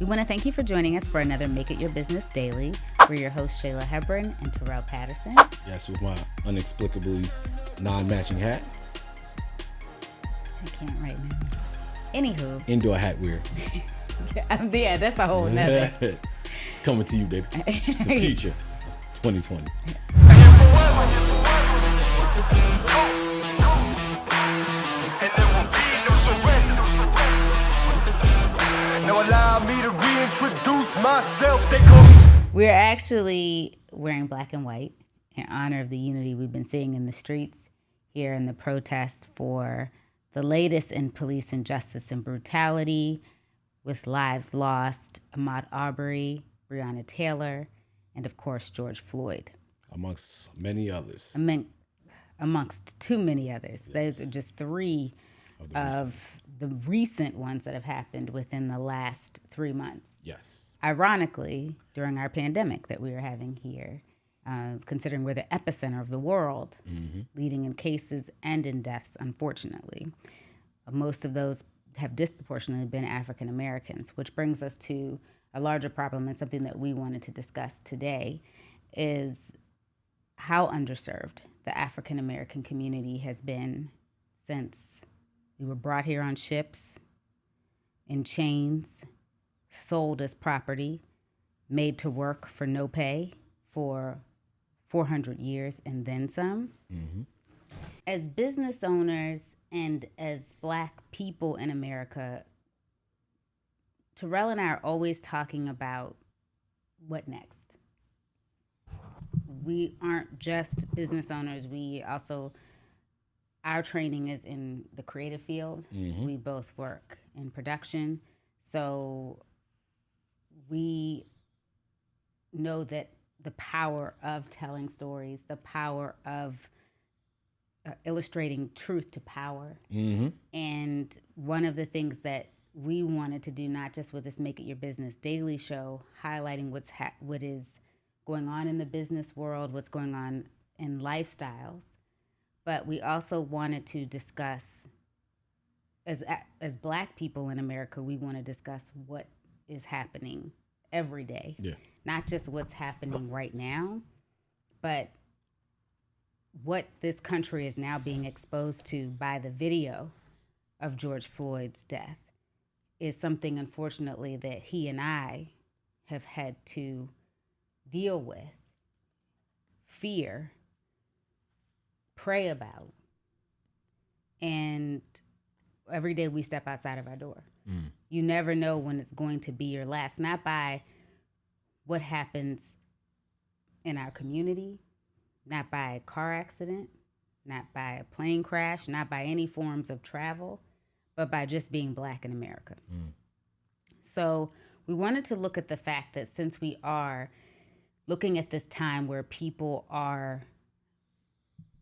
We want to thank you for joining us for another Make It Your Business Daily. We're your hosts, Shayla Hebron and Terrell Patterson. Yes, with my inexplicably non-matching hat. I can't right now. Anywho. Indoor hat wear. Yeah, that's a whole nother. It's coming to you, baby. The future of 2020. Now allow me to reintroduce myself. We're actually wearing black and white in honor of the unity we've been seeing in the streets here in the protest for the latest in police injustice and brutality, with lives lost, Ahmaud Arbery, Breonna Taylor, and of course, George Floyd. Amongst many others. Amongst too many others. Yes. Those are just three of the recent ones that have happened within the last 3 months. Yes. Ironically, during our pandemic that we are having here, considering we're the epicenter of the world, leading in cases and in deaths, unfortunately. Most of those have disproportionately been African Americans, which brings us to a larger problem, and something that we wanted to discuss today is how underserved the African American community has been since we were brought here on ships, in chains, sold as property, made to work for no pay for 400 years and then some. Mm-hmm. As business owners and as Black people in America, Terrell and I are always talking about what next. We aren't just business owners. We also, our training is in the creative field. Mm-hmm. We both work in production. So we know that the power of telling stories, the power of illustrating truth to power. Mm-hmm. And one of the things that we wanted to do, not just with this Make It Your Business Daily show, highlighting what is going on in the business world, what's going on in lifestyles, but we also wanted to discuss, as Black people in America, we want to discuss what is happening every day. Yeah. Not just what's happening right now, but what this country is now being exposed to by the video of George Floyd's death is something, unfortunately, that he and I have had to deal with, fear, pray about, and every day we step outside of our door. You never know when it's going to be your last, not by what happens in our community, not by a car accident, not by a plane crash, not by any forms of travel, but by just being Black in America. So we wanted to look at the fact that since we are looking at this time where people are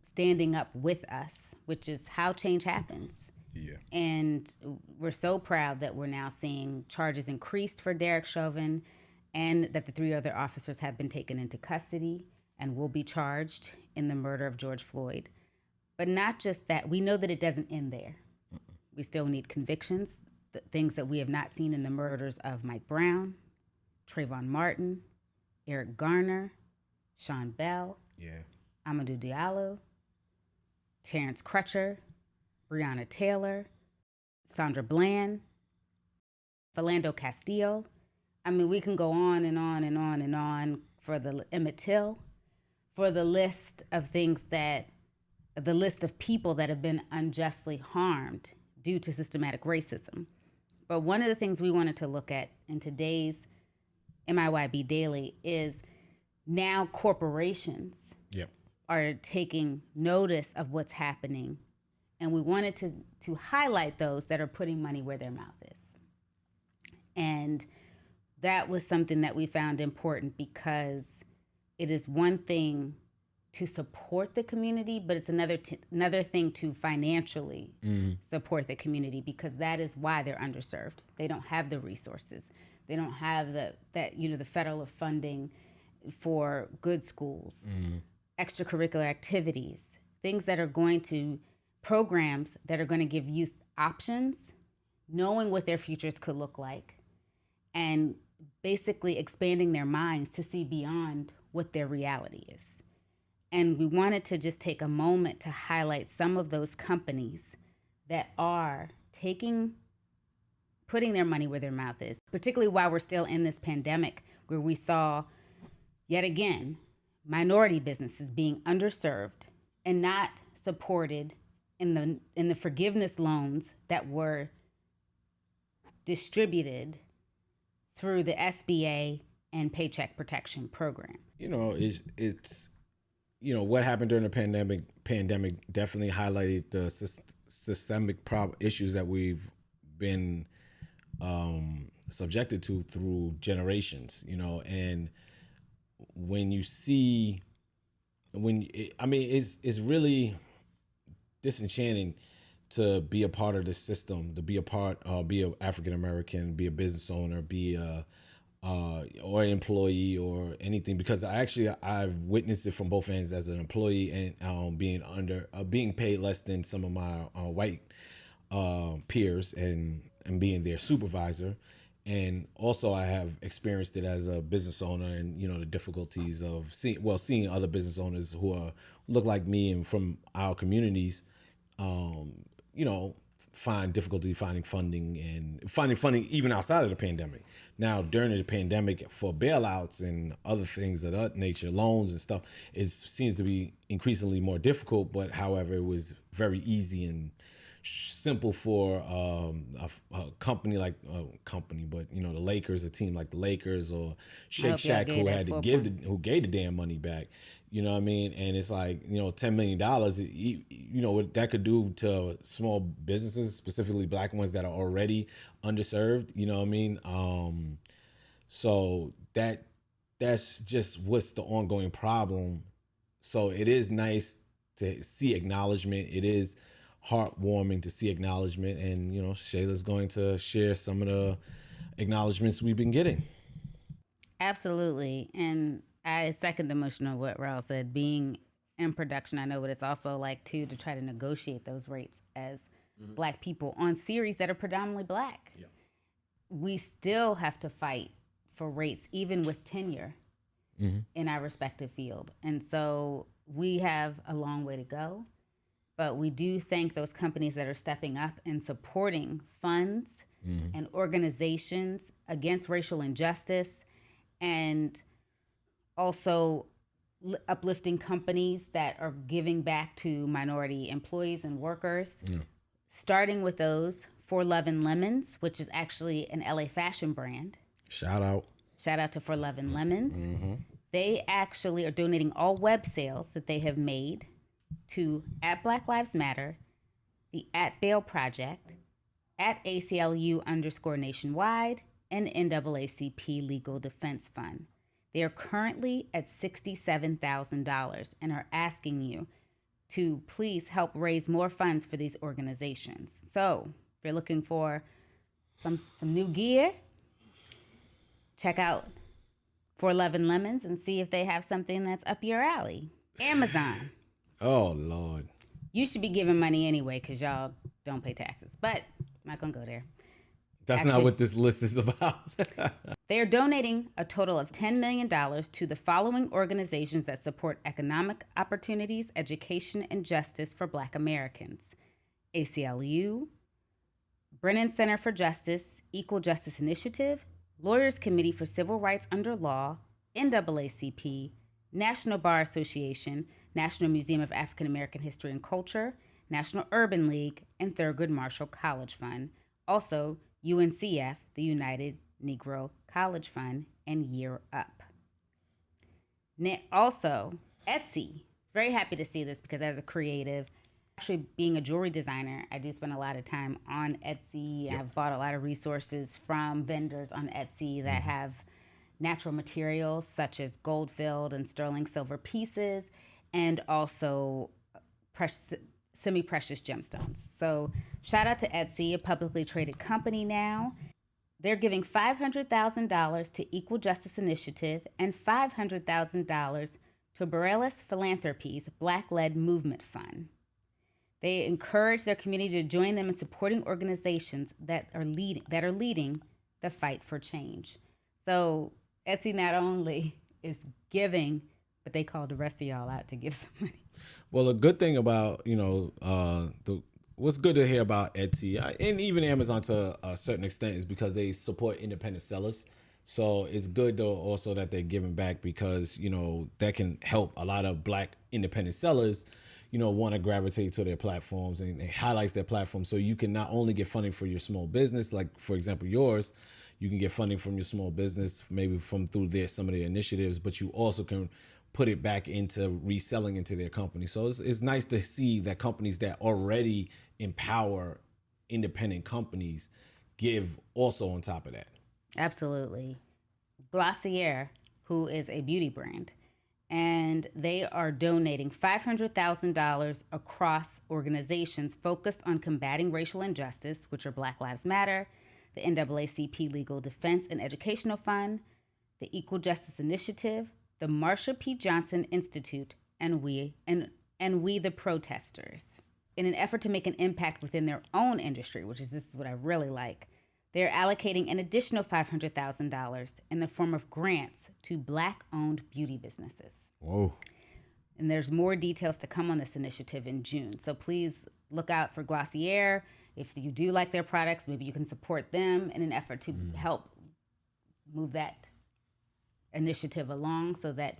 standing up with us, which is how change happens. Yeah. And we're so proud that we're now seeing charges increased for Derek Chauvin, and that the 3 other officers have been taken into custody and will be charged in the murder of George Floyd. But not just that, we know that it doesn't end there. We still need convictions, the things that we have not seen in the murders of Mike Brown, Trayvon Martin, Eric Garner, Sean Bell, Amadou Diallo, Terrence Crutcher, Breonna Taylor, Sandra Bland, Philando Castillo. I mean, we can go on and on and on and on for the Emmett Till, for the list of people that have been unjustly harmed due to systematic racism. But one of the things we wanted to look at in today's MIYB Daily is now corporations are taking notice of what's happening. And we wanted to highlight those that are putting money where their mouth is. And that was something that we found important, because it is one thing to support the community, but it's another thing to financially support the community, because that is why they're underserved. They don't have the resources. They don't have the federal funding for good schools, extracurricular activities, things that are going to, programs that are going to give youth options, knowing what their futures could look like, and basically expanding their minds to see beyond what their reality is. And we wanted to just take a moment to highlight some of those companies that are putting their money where their mouth is, particularly while we're still in this pandemic, where we saw, yet again, minority businesses being underserved and not supported in the forgiveness loans that were distributed through the SBA and Paycheck Protection Program. It's what happened during the pandemic definitely highlighted the systemic issues that we've been subjected to through generations, and when you see, it's really disenchanting to be a part of the system, to be an African American, be a business owner, be or an employee or anything, because I've witnessed it from both ends as an employee and being paid less than some of my white peers and being their supervisor. And also I have experienced it as a business owner, and the difficulties of seeing other business owners who look like me and from our communities, find difficulty finding funding even outside of the pandemic. Now, during the pandemic, for bailouts and other things of that nature, loans and stuff, it seems to be increasingly more difficult. But however, it was very easy and simple for a company but the Lakers, a team like the Lakers or Shake Shack, who gave the damn money back. You know what I mean? And it's like, $10 million, what that could do to small businesses, specifically Black ones that are already underserved. You know what I mean? So that's just what's the ongoing problem. So it is nice to see acknowledgement. It is heartwarming to see acknowledgement. And, Shayla's going to share some of the acknowledgements we've been getting. Absolutely. And I second the motion of what Raul said. Being in production, I know what it's also like, too, to try to negotiate those rates as Black people on series that are predominantly Black. Yeah. We still have to fight for rates, even with tenure in our respective field. And so we have a long way to go. But we do thank those companies that are stepping up and supporting funds and organizations against racial injustice, and also uplifting companies that are giving back to minority employees and workers, starting with those For Love and Lemons, which is actually an LA fashion brand. Shout out to For Love and Lemons. They actually are donating all web sales that they have made to @Black Lives Matter, the @Bail Project, @ACLU_nationwide, and NAACP Legal Defense Fund. They are currently at $67,000 and are asking you to please help raise more funds for these organizations. So if you're looking for some new gear, check out For Love and Lemons and see if they have something that's up your alley. Amazon. Oh, Lord. You should be giving money anyway because y'all don't pay taxes. But I'm not going to go there. That's not what this list is about. They are donating a total of $10 million to the following organizations that support economic opportunities, education, and justice for Black Americans: ACLU, Brennan Center for Justice, Equal Justice Initiative, Lawyers Committee for Civil Rights Under Law, NAACP, National Bar Association, National Museum of African American History and Culture, National Urban League, and Thurgood Marshall College Fund. Also, UNCF, the United Negro College Fund, and Year Up. Also, Etsy. Very happy to see this because as a creative, actually being a jewelry designer, I do spend a lot of time on Etsy. Yep. I've bought a lot of resources from vendors on Etsy that have natural materials such as gold-filled and sterling silver pieces, and also semi-precious gemstones. So shout out to Etsy, a publicly traded company now. They're giving $500,000 to Equal Justice Initiative and $500,000 to Bareilles Philanthropies Black-led Movement Fund. They encourage their community to join them in supporting organizations that are leading the fight for change. So Etsy not only is giving, but they called the rest of y'all out to give some money. Well, a good thing about, what's good to hear about Etsy and even Amazon to a certain extent is because they support independent sellers. So it's good though also that they're giving back because, that can help a lot of Black independent sellers, want to gravitate to their platforms and it highlights their platform. So you can not only get funding for your small business, like for example, yours, you can get funding from your small business, maybe from through some of their initiatives, but you also can put it back into reselling into their company. So it's nice to see that companies that already empower independent companies give also on top of that. Absolutely. Glossier, who is a beauty brand, and they are donating $500,000 across organizations focused on combating racial injustice, which are Black Lives Matter, the NAACP Legal Defense and Educational Fund, the Equal Justice Initiative, the Marsha P. Johnson Institute, and we the Protesters. In an effort to make an impact within their own industry, this is what I really like, they're allocating an additional $500,000 in the form of grants to Black-owned beauty businesses. Whoa. And there's more details to come on this initiative in June. So please look out for Glossier. If you do like their products, maybe you can support them in an effort to help move that initiative along so that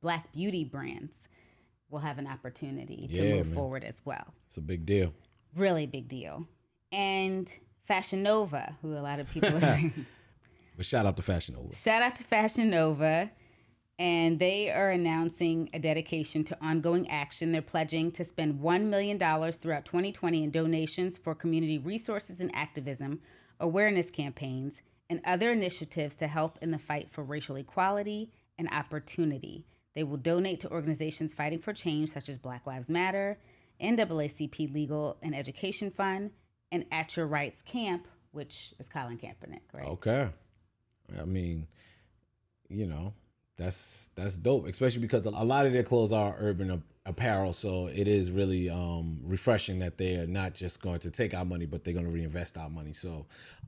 Black beauty brands will have an opportunity to move forward as well. It's a big deal. Really big deal. And Fashion Nova, who a lot of people are... But shout out to Fashion Nova. Shout out to Fashion Nova. And they are announcing a dedication to ongoing action. They're pledging to spend $1 million throughout 2020 in donations for community resources and activism, awareness campaigns, and other initiatives to help in the fight for racial equality and opportunity. They will donate to organizations fighting for change, such as Black Lives Matter, NAACP Legal and Education Fund, and At Your Rights Camp, which is Colin Kaepernick, right? Okay. I mean, that's dope, especially because a lot of their clothes are urban apparel. So it is really refreshing that they are not just going to take our money, but they're going to reinvest our money. So,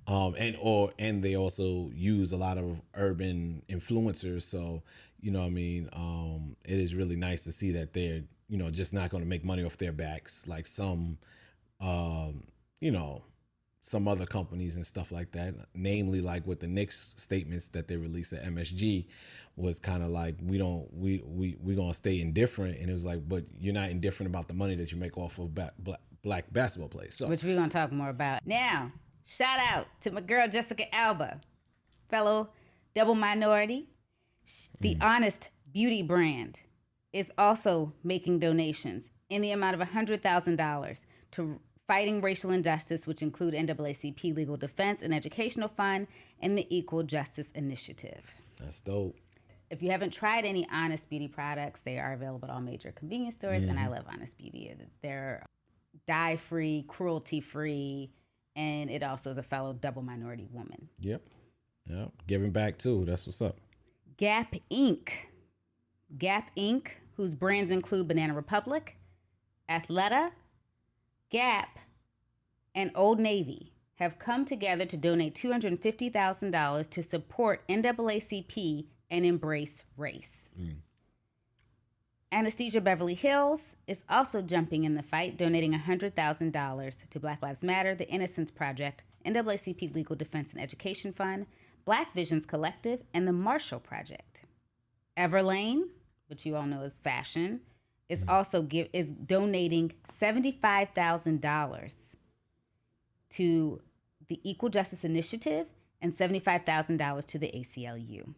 and they also use a lot of urban influencers. So, it is really nice to see that they're, just not going to make money off their backs like some, some other companies and stuff like that, namely like with the Knicks statements that they released at MSG was kind of like, we gonna stay indifferent. And it was like, but you're not indifferent about the money that you make off of black basketball players. So, which we're gonna talk more about. Now, shout out to my girl, Jessica Alba, fellow double minority. The Honest Beauty brand is also making donations in the amount of $100,000 to fighting racial injustice, which include NAACP Legal Defense and Educational Fund and the Equal Justice Initiative. That's dope. If you haven't tried any Honest Beauty products, they are available at all major convenience stores, and I love Honest Beauty. They're dye-free, cruelty-free, and it also is a fellow double minority woman. Yep. Giving back too. That's what's up. Gap Inc. Gap Inc., whose brands include Banana Republic, Athleta, Gap, and Old Navy, have come together to donate $250,000 to support NAACP and embrace race. Anesthesia Beverly Hills is also jumping in the fight, donating $100,000 to Black Lives Matter, the Innocence Project, NAACP Legal Defense and Education Fund, Black Visions Collective, and the Marshall Project. Everlane, which you all know is fashion, is also is donating $75,000 to the Equal Justice Initiative and $75,000 to the ACLU.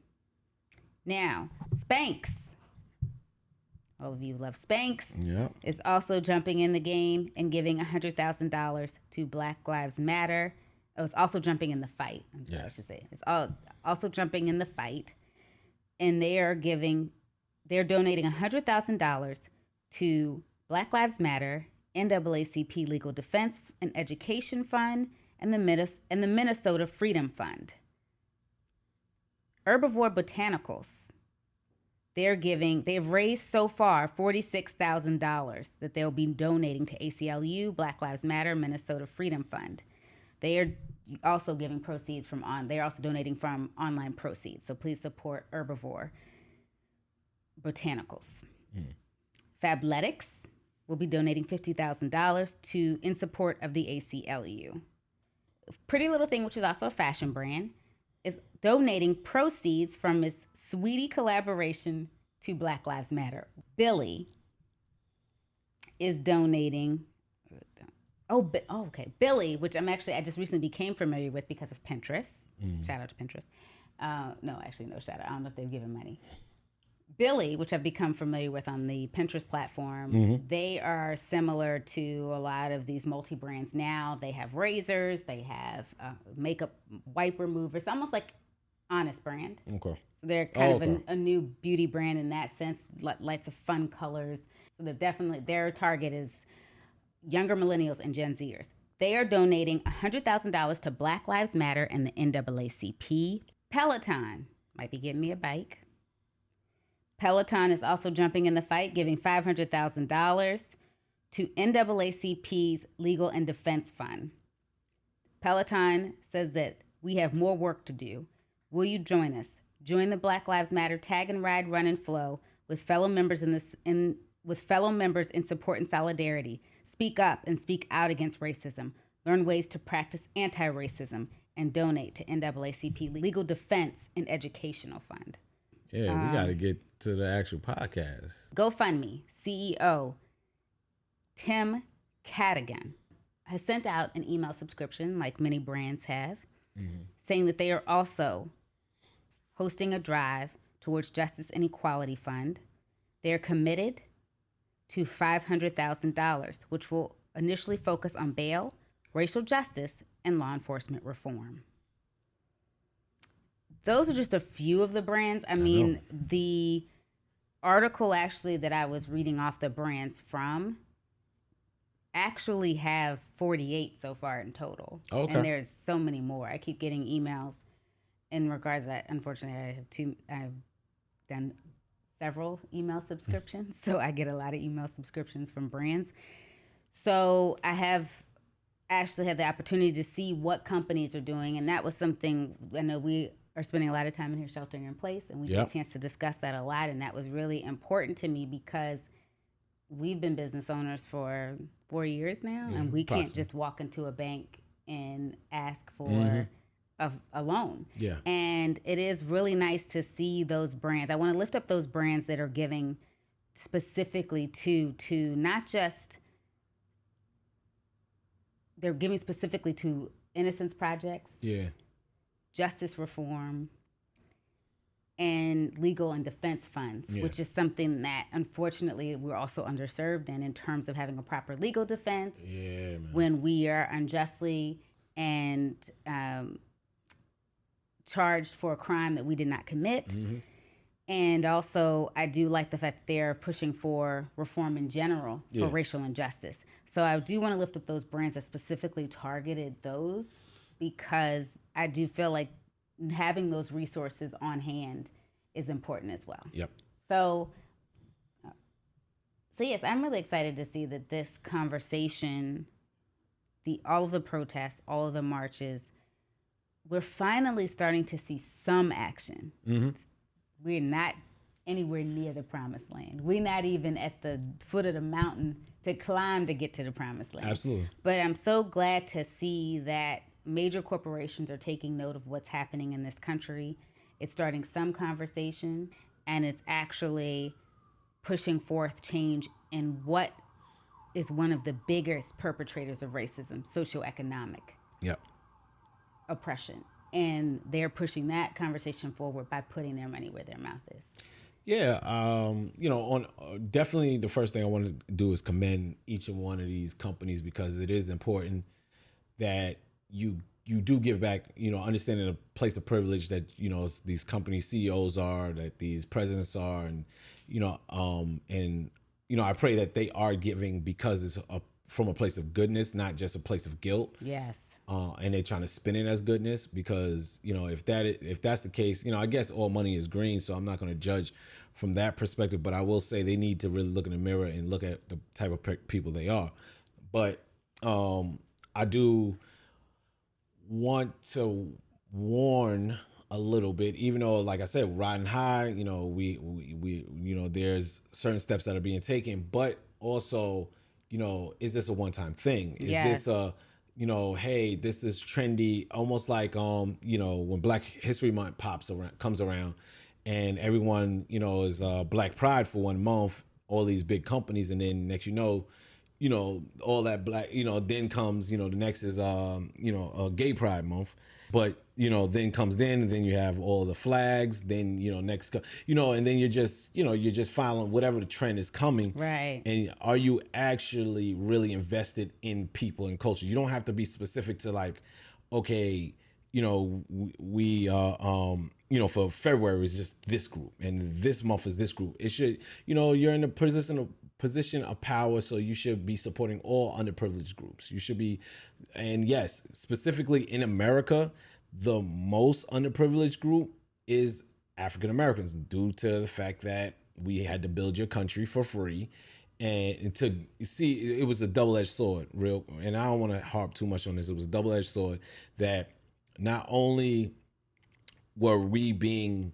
Now, Spanx, all of you love Spanx, is also jumping in the game and giving $100,000 to Black Lives Matter. Oh, it's also jumping in the fight. I'm sorry, I should say. It's also jumping in the fight. And they're donating $100,000 to Black Lives Matter, NAACP Legal Defense and Education Fund, and the Minnesota Freedom Fund. Herbivore Botanicals, they've raised so far $46,000 that they'll be donating to ACLU, Black Lives Matter, Minnesota Freedom Fund. They are also giving proceeds from they're also donating from online proceeds. So please support Herbivore Botanicals. Fabletics will be donating $50,000 in support of the ACLU. Pretty Little Thing, which is also a fashion brand, is donating proceeds from its Sweetie collaboration to Black Lives Matter. Billy is donating. Billy, which I just recently became familiar with because of Pinterest. Shout out to Pinterest. No shout out. I don't know if they've given money. Billy, which I've become familiar with on the Pinterest platform, they are similar to a lot of these multi-brands now. They have razors, they have makeup wipe removers, almost like Honest brand. Okay. So they're kind of a new beauty brand in that sense, lots of fun colors. So they're definitely, their target is younger millennials and Gen Zers. They are donating $100,000 to Black Lives Matter and the NAACP. Peloton might be getting me a bike. Peloton is also jumping in the fight, giving $500,000 to NAACP's Legal and Defense Fund. Peloton says that we have more work to do. Will you join us? Join the Black Lives Matter Tag and Ride, Run and Flow with fellow members in support and solidarity. Speak up and speak out against racism. Learn ways to practice anti-racism and donate to NAACP Legal Defense and Educational Fund. Yeah, we got to get to the actual podcast. GoFundMe CEO Tim Cadigan has sent out an email subscription, like many brands have, saying that they are also hosting a drive towards Justice and Equality Fund. They are committed to $500,000, which will initially focus on bail, racial justice, and law enforcement reform. Those are just a few of the brands. I mean, the article actually that I was reading off the brands from actually have 48 so far in total. Okay. And there's so many more. I keep getting emails in regards to that. Unfortunately, I've done several email subscriptions, so I get a lot of email subscriptions from brands. So I have actually had the opportunity to see what companies are doing, and that was something I know we are spending a lot of time in here sheltering in place, and we get a chance to discuss that a lot, and that was really important to me because we've been business owners for 4 years now, and we can't just walk into a bank and ask for a loan. Yeah. And it is really nice to see those brands. I want to lift up those brands that are giving specifically to not just, they're giving specifically to innocence projects. Yeah. Justice reform, and legal and defense funds, which is something that unfortunately we're also underserved in terms of having a proper legal defense when we are unjustly and charged for a crime that we did not commit. And also, I do like the fact that they're pushing for reform in general for racial injustice. So I do want to lift up those brands that specifically targeted those, because I do feel like having those resources on hand is important as well. Yep. So yes, I'm really excited to see that this conversation, all of the protests, all of the marches, we're finally starting to see some action. We're not anywhere near the promised land. We're not even at the foot of the mountain to climb to get to the promised land. Absolutely. But I'm so glad to see that major corporations are taking note of what's happening in this country. It's starting some conversation, and it's actually pushing forth change in what is one of the biggest perpetrators of racism, socioeconomic oppression. And they're pushing that conversation forward by putting their money where their mouth is. Yeah, definitely the first thing I want to do is commend each and one of these companies, because it is important that you do give back, understanding the place of privilege that, these company CEOs are, that these presidents are, and, I pray that they are giving because it's from a place of goodness, not just a place of guilt. Yes. And they're trying to spin it as goodness, because, if that's the case, I guess all money is green, so I'm not going to judge from that perspective, but I will say they need to really look in the mirror and look at the type of people they are. But I do want to warn a little bit, even though, like I said, riding high, we there's certain steps that are being taken, but also, is this a one-time thing? Is Yes. this a, hey, this is trendy, almost like, when Black History Month comes around and everyone, is Black Pride for 1 month, all these big companies, and then next, all that black, then comes, the next is, a Gay Pride Month. But, then and then you have all the flags, then, next, and then you're just following whatever the trend is coming. Right. And are you actually really invested in people and culture? You don't have to be specific to like, okay, we for February is just this group and this month is this group. It should, you're in a position of power, so you should be supporting all underprivileged groups. You should be, and yes, specifically in America, the most underprivileged group is African Americans, due to the fact that we had to build your country for free. And to see, it was a double-edged sword, and I don't want to harp too much on this. It was a double-edged sword that not only were we being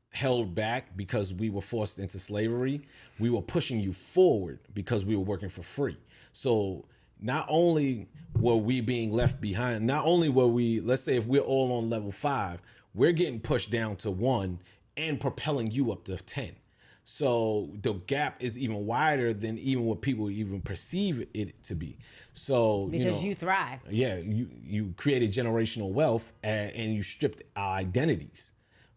held back because we were forced into slavery, we were pushing you forward because we were working for free. So not only were we being left behind, not only were we, let's say if we're all on level 5, we're getting pushed down to 1 and propelling you up to 10. So the gap is even wider than even what people even perceive it to be. So because you thrive. Yeah, you created generational wealth and you stripped our identities.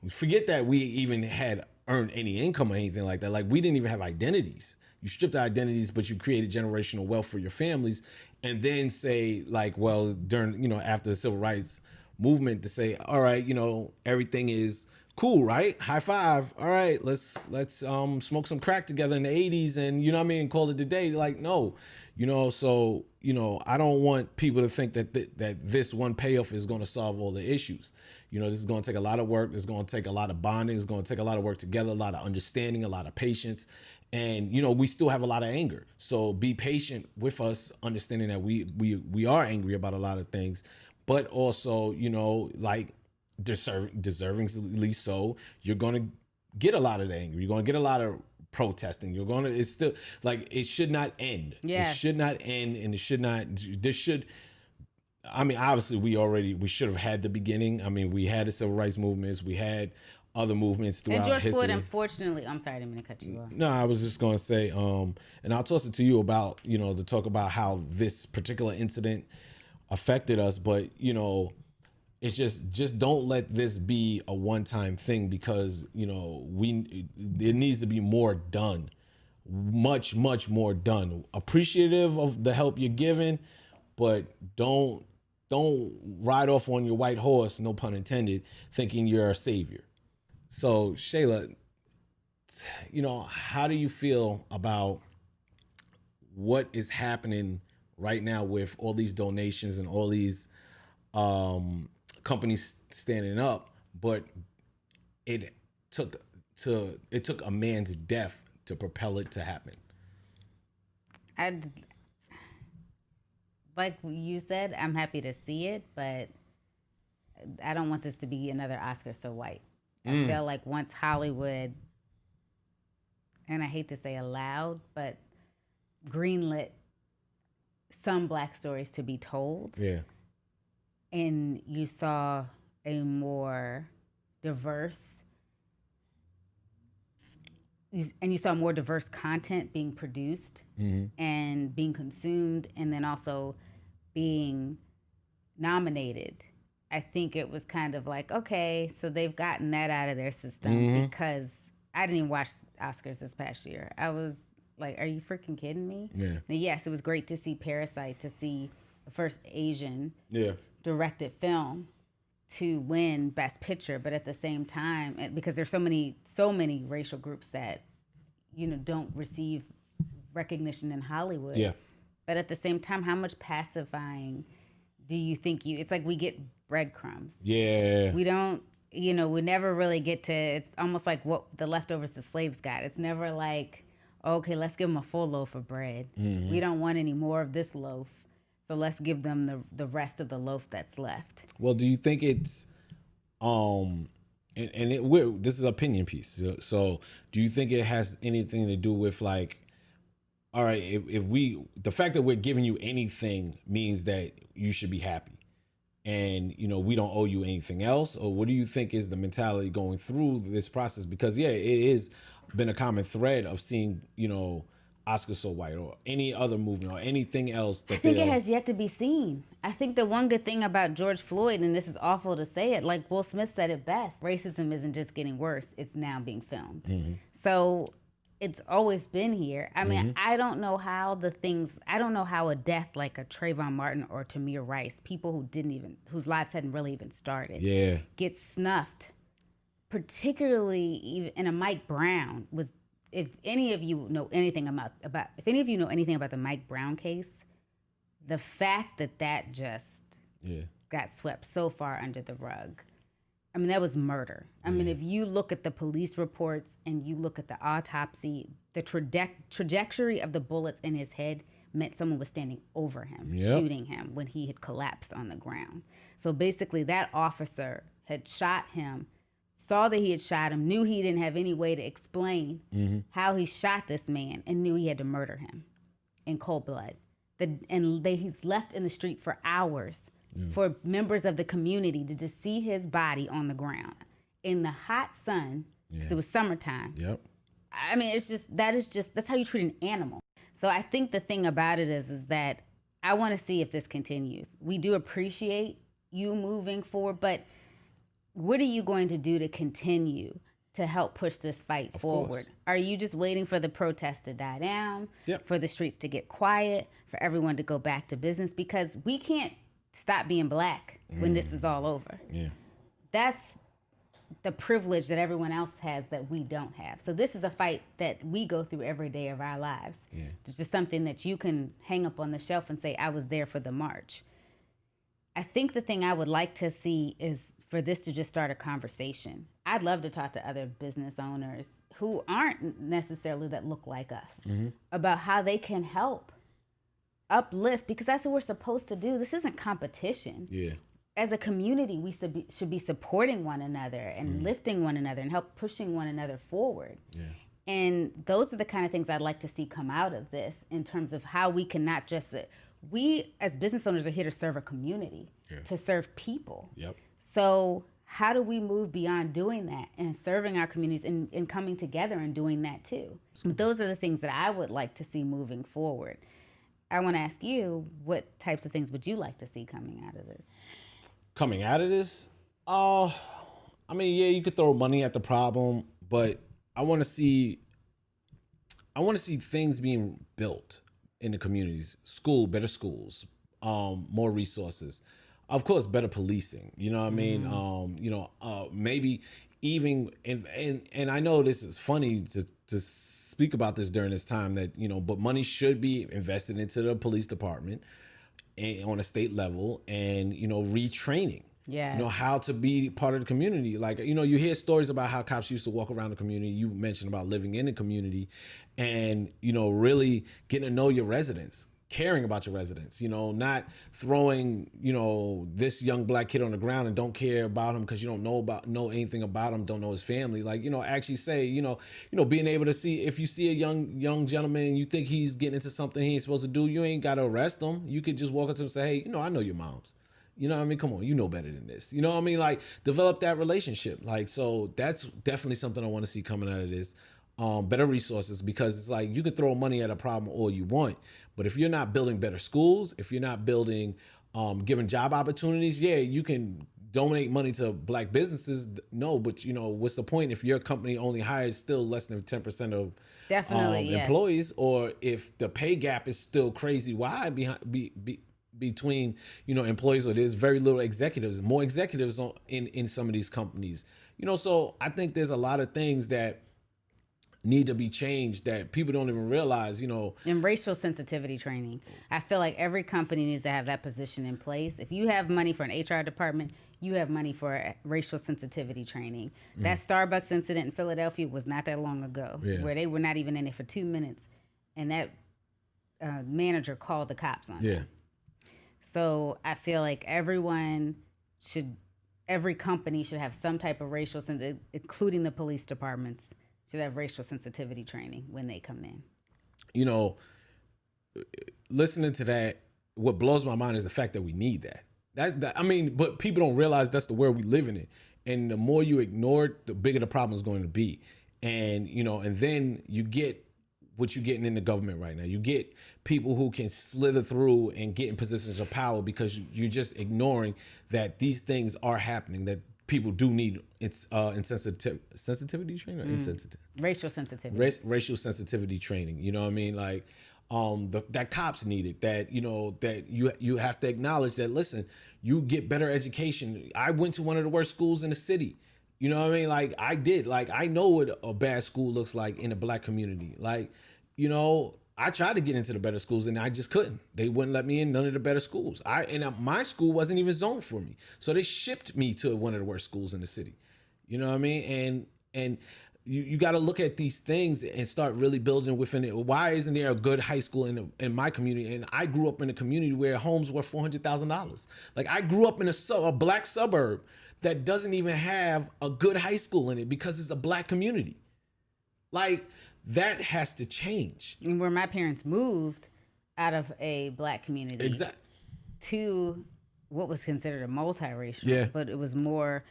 Forget that we even had earned any income or anything like that. Like, we didn't even have identities. You stripped our identities, but you created generational wealth for your families. And then say, like, well, during, after the civil rights movement, to say, all right, everything is cool, right? High five. All right, let's smoke some crack together in the 80s and, call it a day. Like, no, so, I don't want people to think that that this one payoff is going to solve all the issues. This is going to take a lot of work. It's going to take a lot of bonding. It's going to take a lot of work together, a lot of understanding, a lot of patience. And, we still have a lot of anger. So be patient with us, understanding that we are angry about a lot of things, but also, like, deservingly so, you're going to get a lot of anger. You're going to get a lot of protesting. It's still, like, it should not end. Yes. It should not end, and obviously we should have had the beginning. We had the civil rights movements. We had other movements throughout history. And George Floyd, unfortunately, I'm sorry, I didn't mean to cut you off. No, I was just going to say, and I'll toss it to you about, to talk about how this particular incident affected us. But, it's just don't let this be a one-time thing, because, there needs to be more done, much, much more done. Appreciative of the help you're giving, but don't ride off on your white horse, no pun intended, thinking you're a savior. So, Shayla, how do you feel about what is happening right now with all these donations and all these companies standing up, but it took a man's death to propel it to happen? Like you said, I'm happy to see it, but I don't want this to be another Oscar so white. I feel like once Hollywood, and I hate to say allowed, but greenlit some Black stories to be told. Yeah. And you saw a more diverse, and you saw more diverse content being produced and being consumed, and then also being nominated. I think it was kind of like, okay, so they've gotten that out of their system, because I didn't even watch Oscars this past year. I was like, are you freaking kidding me? Yeah. And yes, it was great to see Parasite, to see the first Asian directed film to win Best Picture, but at the same time, because there's so many racial groups that, don't receive recognition in Hollywood. Yeah. But at the same time, how much pacifying do you think it's like we get breadcrumbs. Yeah. We don't, we never really get to, it's almost like what the leftovers the slaves got. It's never like, okay, let's give them a full loaf of bread. We don't want any more of this loaf. So let's give them the rest of the loaf that's left. Well, do you think it's this is an opinion piece. So do you think it has anything to do with like, all right, if the fact that we're giving you anything means that you should be happy, and we don't owe you anything else? Or what do you think is the mentality going through this process? Because it is been a common thread of seeing Oscar So White or any other movement or anything else. I think it has yet to be seen. I think the one good thing about George Floyd, and this is awful to say it, like Will Smith said it best, racism isn't just getting worse, it's now being filmed. Mm-hmm. So it's always been here. I mean, I don't know how a death like a Trayvon Martin or Tamir Rice, people whose lives hadn't really even started, get snuffed. Particularly even in a Mike Brown was, if any of you know anything about the Mike Brown case, the fact that just got swept so far under the rug. I mean, that was murder. I mean, if you look at the police reports and you look at the autopsy, the trajectory of the bullets in his head meant someone was standing over him, shooting him when he had collapsed on the ground. So basically that officer had shot him, saw that he had shot him, knew he didn't have any way to explain how he shot this man, and knew he had to murder him in cold blood. He's left in the street for hours for members of the community to just see his body on the ground in the hot sun, because it was summertime. Yep. I mean, that's how you treat an animal. So I think the thing about it is that I want to see if this continues. We do appreciate you moving forward, but what are you going to do to continue to help push this fight forward? Course. Are you just waiting for the protests to die down, for the streets to get quiet, for everyone to go back to business? Because we can't stop being black when this is all over. Yeah. That's the privilege that everyone else has that we don't have. So this is a fight that we go through every day of our lives. Yeah. It's just something that you can hang up on the shelf and say, I was there for the march. I think the thing I would like to see is for this to just start a conversation. I'd love to talk to other business owners who aren't necessarily that look like us about how they can help uplift, because that's what we're supposed to do. This isn't competition. Yeah. As a community, we should be supporting one another and lifting one another and help pushing one another forward. Yeah. And those are the kind of things I'd like to see come out of this in terms of how we can not just, we as business owners are here to serve a community, to serve people. Yep. So how do we move beyond doing that and serving our communities and coming together and doing that too? But those are the things that I would like to see moving forward. I want to ask you, what types of things would you like to see coming out of this? Coming out of this? I mean, you could throw money at the problem, but I want to see things being built in the communities. Better schools, more resources. Of course, better policing. You know what I mean? Maybe even and I know this is funny to speak about this during this time that but money should be invested into the police department on a state level, and retraining. Yeah. How to be part of the community. Like you hear stories about how cops used to walk around the community. You mentioned about living in the community, and really getting to know your residents. Caring about your residents, not throwing, this young black kid on the ground and don't care about him because you don't know anything about him, don't know his family. Like, actually say, being able to see, if you see a young gentleman and you think he's getting into something he ain't supposed to do, you ain't got to arrest him. You could just walk up to him and say, hey, I know your moms. You know what I mean? Come on, you know better than this. You know what I mean? Like, develop that relationship. Like, so that's definitely something I want to see coming out of this. Better resources, because it's like you could throw money at a problem all you want, but if you're not building better schools, if you're not building, giving job opportunities, you can donate money to black businesses. No, but what's the point if your company only hires still less than 10% of employees, or if the pay gap is still crazy wide between employees, or there's very little executives, more executives in some of these companies. So I think there's a lot of things that need to be changed that people don't even realize, And racial sensitivity training. I feel like every company needs to have that position in place. If you have money for an HR department, you have money for racial sensitivity training. That Starbucks incident in Philadelphia was not that long ago, where they were not even in it for 2 minutes, and that manager called the cops on them. So I feel like every company should have some type of racial sensitivity, including the police departments, should have racial sensitivity training when they come in. You know, listening to that, what blows my mind is the fact that we need that. I mean, but people don't realize that's the world we live in. And the more you ignore it, the bigger the problem is going to be. And, you know, and then you get what you're getting in the government right now. You get people who can slither through and get in positions of power because you're just ignoring that these things are happening, that people do need sensitivity training or insensitive? Racial sensitivity. Racial sensitivity training. You know what I mean? Like, that cops need it, that, you know, that you have to acknowledge that, listen, you get better education. I went to one of the worst schools in the city. You know what I mean? Like, I did. Like, I know what a bad school looks like in the black community. Like, you know, I tried to get into the better schools and I just couldn't. They wouldn't let me in none of the better schools. My school wasn't even zoned for me. So they shipped me to one of the worst schools in the city. You know what I mean? And you got to look at these things and start really building within it. Why isn't there a good high school in my community? And I grew up in a community where homes were $400,000. Like, I grew up in a black suburb that doesn't even have a good high school in it because it's a black community. Like, that has to change. And where my parents moved out of a black community to what was considered a multiracial, but it was more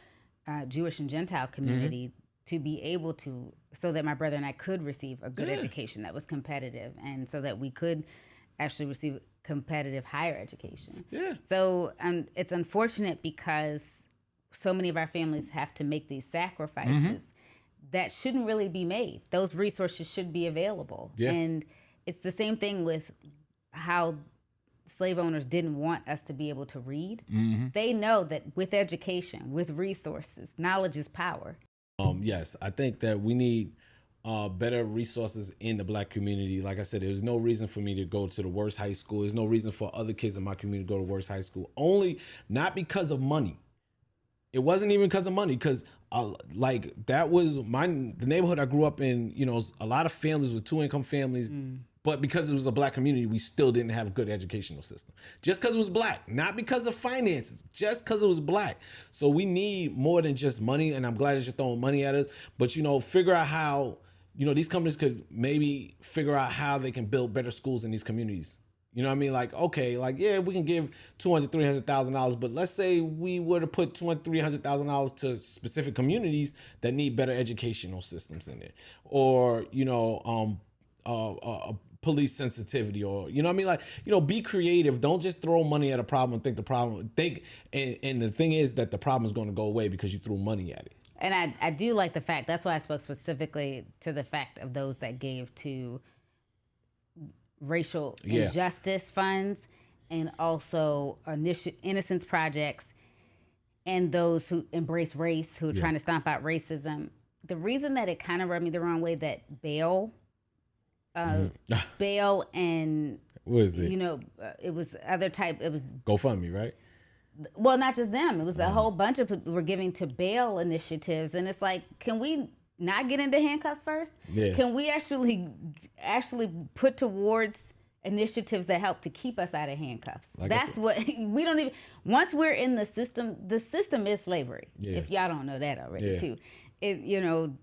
Jewish and Gentile community, to be able to, so that my brother and I could receive a good education that was competitive, and so that we could actually receive competitive higher education. Yeah. So it's unfortunate because so many of our families have to make these sacrifices that shouldn't really be made. Those resources should be available. Yeah. And it's the same thing with how slave owners didn't want us to be able to read. They know that with education, with resources, knowledge is power. Yes, I think that we need better resources in the black community. Like I said, there's no reason for me to go to the worst high school. There's no reason for other kids in my community to go to the worst high school. Only not because of money. It wasn't even because of money, because like that was the neighborhood I grew up in. You know, a lot of families with 2-income families, but because it was a black community, we still didn't have a good educational system. Just because it was black, not because of finances, just because it was black. So we need more than just money, and I'm glad that you're throwing money at us. But, you know, figure out how, you know, these companies could maybe figure out how they can build better schools in these communities. You know what I mean? Like, okay, like, yeah, we can give $200,000, $300,000, but let's say we were to put $200,000, $300,000 to specific communities that need better educational systems in there, or, you know, police sensitivity, or, you know what I mean? Like, you know, be creative. Don't just throw money at a problem and and the thing is that the problem is going to go away because you threw money at it. And I do like the fact, that's why I spoke specifically to the fact of those that gave to racial injustice funds, and also innocence projects, and those who embrace race, who are trying to stomp out racism. The reason that it kind of rubbed me the wrong way, that bail and what is it? You know, it was other type. It was GoFundMe, right? Well, not just them. It was a whole bunch of people were giving to bail initiatives, and it's like, can we not get into handcuffs first? Yeah. Can we actually put towards initiatives that help to keep us out of handcuffs? Like, that's what we don't even. Once we're in the system is slavery. Yeah. If y'all don't know that already, too. You know,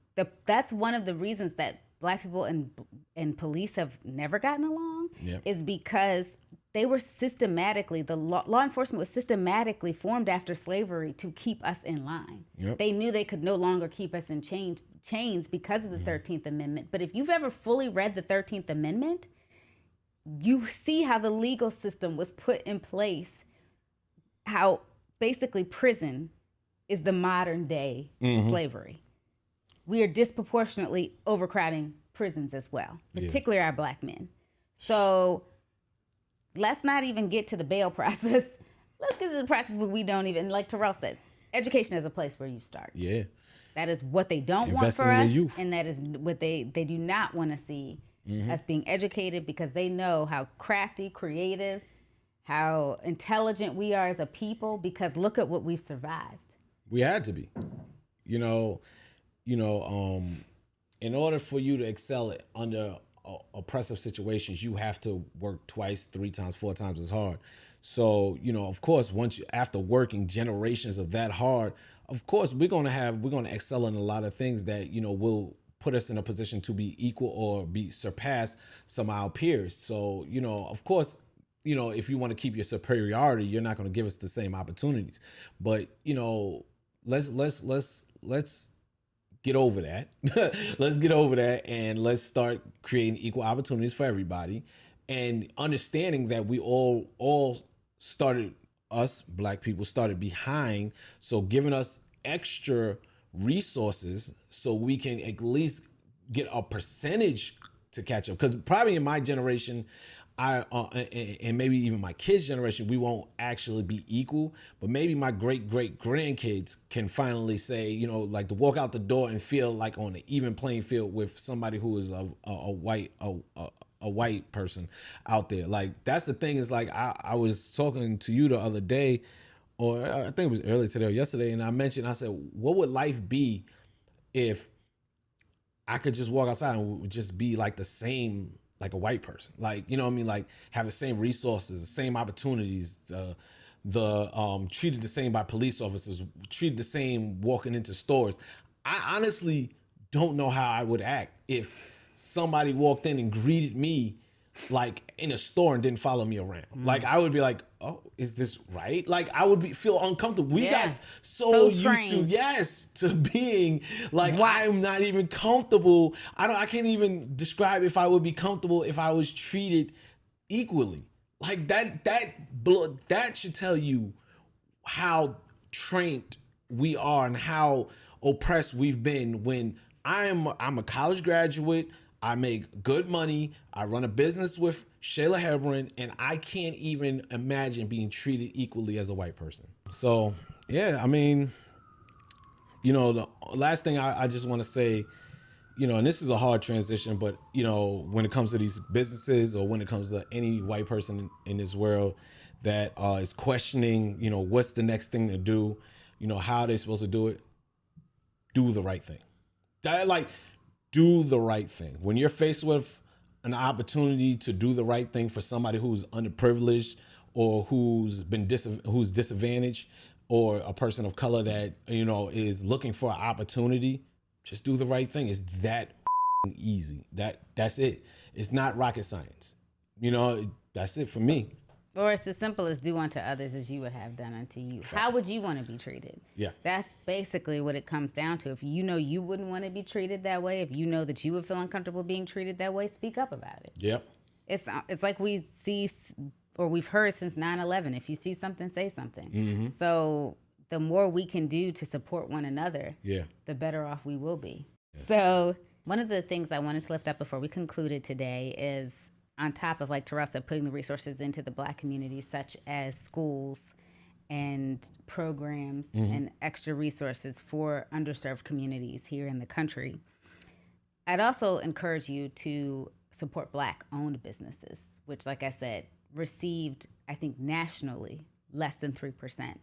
that's one of the reasons that Black people and police have never gotten along, is because they were systematically, the law enforcement was systematically formed after slavery to keep us in line. Yep. They knew they could no longer keep us in chains because of the 13th Amendment. But if you've ever fully read the 13th Amendment, you see how the legal system was put in place, how basically prison is the modern day slavery. We are disproportionately overcrowding prisons as well, particularly our Black men. So let's not even get to the bail process. Let's get to the process where we don't even, like Terrell says, education is a place where you start. Yeah. That is what they don't want for us, and that is what they do not want to see us being educated, because they know how crafty, creative, how intelligent we are as a people, because look at what we've survived. We had to be. In order for you to excel under oppressive situations, you have to work twice, 3 times, 4 times as hard. So, of course, after working generations of that hard, of course, we're going to excel in a lot of things that, will put us in a position to be equal or surpass some of our peers. So, of course, if you want to keep your superiority, you're not going to give us the same opportunities. But, let's get over that. Let's get over that, and let's start creating equal opportunities for everybody, and understanding that we all started, us Black people started behind, so giving us extra resources so we can at least get a percentage to catch up. Because probably in my generation, and maybe even my kids' generation, we won't actually be equal, but maybe my great grandkids can finally say, like, to walk out the door and feel like on an even playing field with somebody who is a white person out there. Like, that's the thing, is like, I was talking to you the other day, or I think it was earlier today or yesterday, and I said, what would life be if I could just walk outside and just be like the same, like a white person, like, you know what I mean? Like, have the same resources, the same opportunities, treated the same by police officers, treated the same walking into stores. I honestly don't know how I would act if somebody walked in and greeted me like in a store and didn't follow me around. Like, I would be like, oh, is this right? Like, I would feel uncomfortable. We got so used to being like, I'm not even comfortable. I can't even describe if I would be comfortable if I was treated equally. Like, that should tell you how trained we are and how oppressed we've been. When I'm a college graduate, I make good money, I run a business with Shayla Hebron, and I can't even imagine being treated equally as a white person. So, yeah, I mean, the last thing I just want to say, and this is a hard transition, but, when it comes to these businesses, or when it comes to any white person in this world that is questioning, what's the next thing to do, how they're supposed to do it, do the right thing. Do the right thing. When you're faced with an opportunity to do the right thing for somebody who's underprivileged, or who's disadvantaged, or a person of color that, is looking for an opportunity, just do the right thing. It's that easy. That's it. It's not rocket science. That's it for me. Or it's as simple as do unto others as you would have done unto you. How would you want to be treated? Yeah. That's basically what it comes down to. If you wouldn't want to be treated that way, if you know that you would feel uncomfortable being treated that way, speak up about it. Yep. It's like we see, or we've heard since 9/11, if you see something, say something. Mm-hmm. So the more we can do to support one another, the better off we will be. Yeah. So one of the things I wanted to lift up before we concluded today is, on top of, like Terrell said, putting the resources into the Black community, such as schools and programs and extra resources for underserved communities here in the country, I'd also encourage you to support Black-owned businesses, which, like I said, received, I think, nationally, less than 3%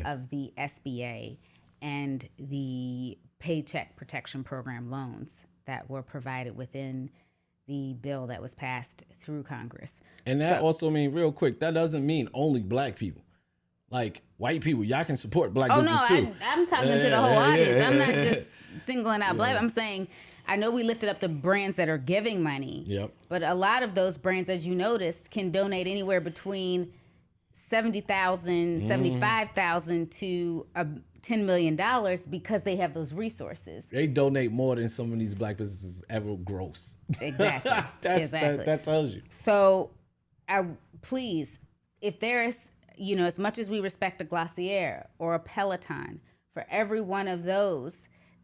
of the SBA and the Paycheck Protection Program loans that were provided within the bill that was passed through Congress. And that also means, real quick, that doesn't mean only Black people. Like, white people, y'all can support Black business too. I'm talking to the whole audience. I'm not just singling out Black. I'm saying, I know we lifted up the brands that are giving money, but a lot of those brands, as you noticed, can donate anywhere between $70,000, $75,000 to $10 million because they have those resources. They donate more than some of these Black businesses ever gross. Exactly. That tells you. So, please, if there's, as much as we respect a Glossier or a Peloton, for every one of those,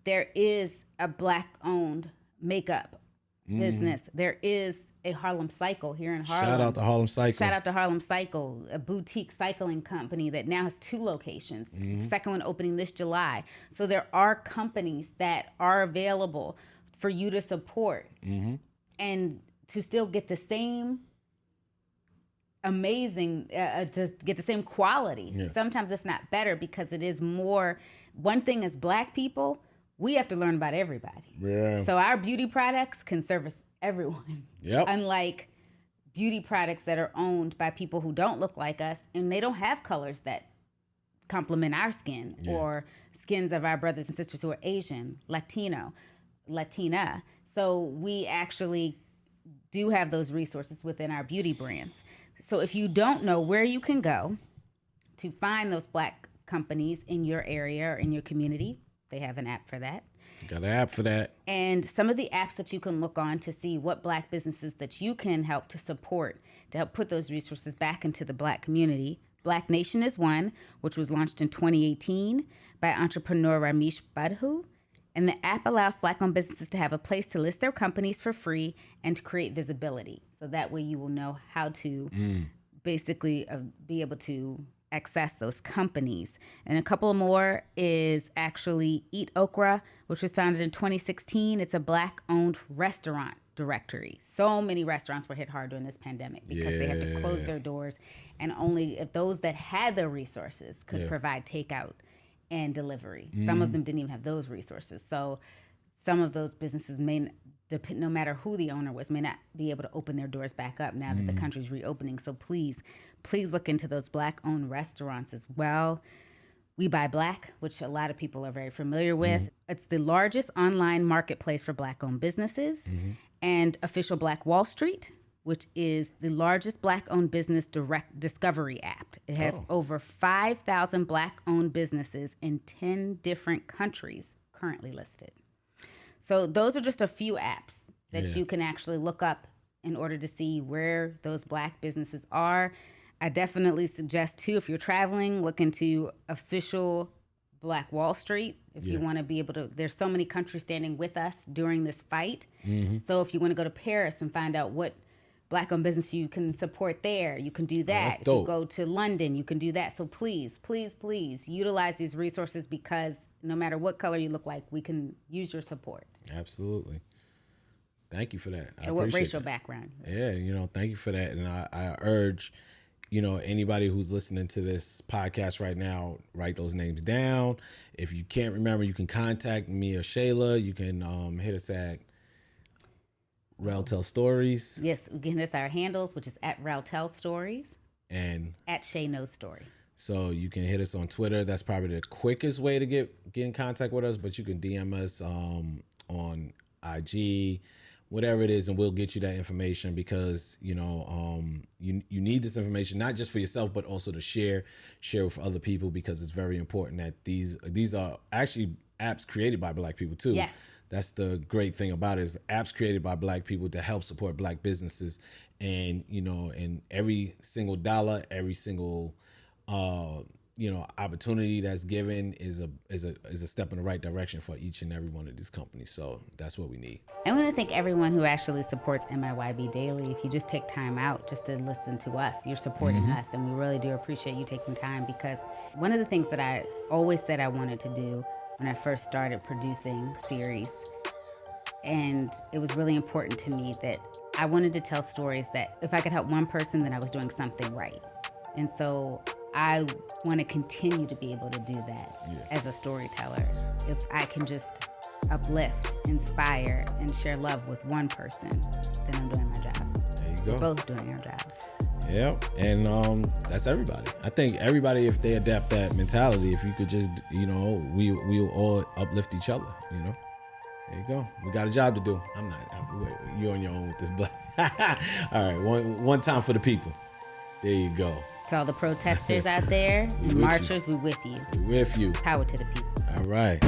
there is a Black-owned makeup business. There is a Harlem Cycle here in Harlem. Shout out to Harlem Cycle. Shout out to Harlem Cycle, a boutique cycling company that now has 2 locations. Second one opening this July. So there are companies that are available for you to support and to still get the same amazing, to get the same quality. Sometimes if not better, because it is more, one thing as Black people, we have to learn about everybody. So our beauty products can service everyone. Unlike beauty products that are owned by people who don't look like us, and they don't have colors that complement our skin or skins of our brothers and sisters who are Asian, Latino, Latina. So we actually do have those resources within our beauty brands. So if you don't know where you can go to find those Black companies in your area or in your community, they have an app for that. Got an app for that. And some of the apps that you can look on to see what Black businesses that you can help to support, to help put those resources back into the Black community. Black Nation is one, which was launched in 2018 by entrepreneur Ramesh Badhu. And the app allows Black-owned businesses to have a place to list their companies for free and to create visibility. So that way you will know how to basically be able to access those companies. And a couple more is actually Eat Okra, which was founded in 2016. It's a Black-owned restaurant directory. So many restaurants were hit hard during this pandemic because they had to close their doors, and only if those that had the resources could provide takeout and delivery. Some of them didn't even have those resources. So some of those businesses may, no matter who the owner was, may not be able to open their doors back up now that the country's reopening. So please look into those Black-owned restaurants as well. We Buy Black, which a lot of people are very familiar with. It's the largest online marketplace for Black-owned businesses. And Official Black Wall Street, which is the largest Black-owned business direct discovery app. It has over 5,000 Black-owned businesses in 10 different countries currently listed. So those are just a few apps that you can actually look up in order to see where those Black businesses are. I definitely suggest, too, if you're traveling, look into Official Black Wall Street. If you want to be able to, there's so many countries standing with us during this fight. So if you want to go to Paris and find out what Black-owned business you can support there, you can do that. If you go to London, you can do that. So please utilize these resources, because no matter what color you look like, we can use your support. Absolutely. Thank you for that. And what racial background. Yeah, thank you for that. And I urge, anybody who's listening to this podcast right now, write those names down. If you can't remember, you can contact me or Shayla. You can hit us at Rel Tell Stories. Yes, we can hit us our handles, which is at Rel Tell Stories and at Shay Knows Story. So you can hit us on Twitter. That's probably the quickest way to get in contact with us. But you can DM us on IG, whatever it is, and we'll get you that information, because you need this information not just for yourself, but also to share with other people, because it's very important that these are actually apps created by Black people too. Yes. That's the great thing about it, is apps created by Black people to help support Black businesses. And, and every single dollar, every single, opportunity that's given is a step in the right direction for each and every one of these companies. So that's what we need. I want to thank everyone who actually supports MIYB Daily. If you just take time out just to listen to us, you're supporting us, and we really do appreciate you taking time, because one of the things that I always said I wanted to do when I first started producing series, and it was really important to me that I wanted to tell stories that if I could help one person, then I was doing something right. And so I want to continue to be able to do that as a storyteller. If I can just uplift, inspire, and share love with one person, then I'm doing my job. There you go. We're both doing our job. Yeah, and that's everybody. I think everybody, if they adapt that mentality, if you could just, we'll all uplift each other, There you go. We got a job to do. You're on your own with this black. All right, one time for the people. There you go. To all the protesters out there and marchers, we with you. We with you. Power to the people. All right.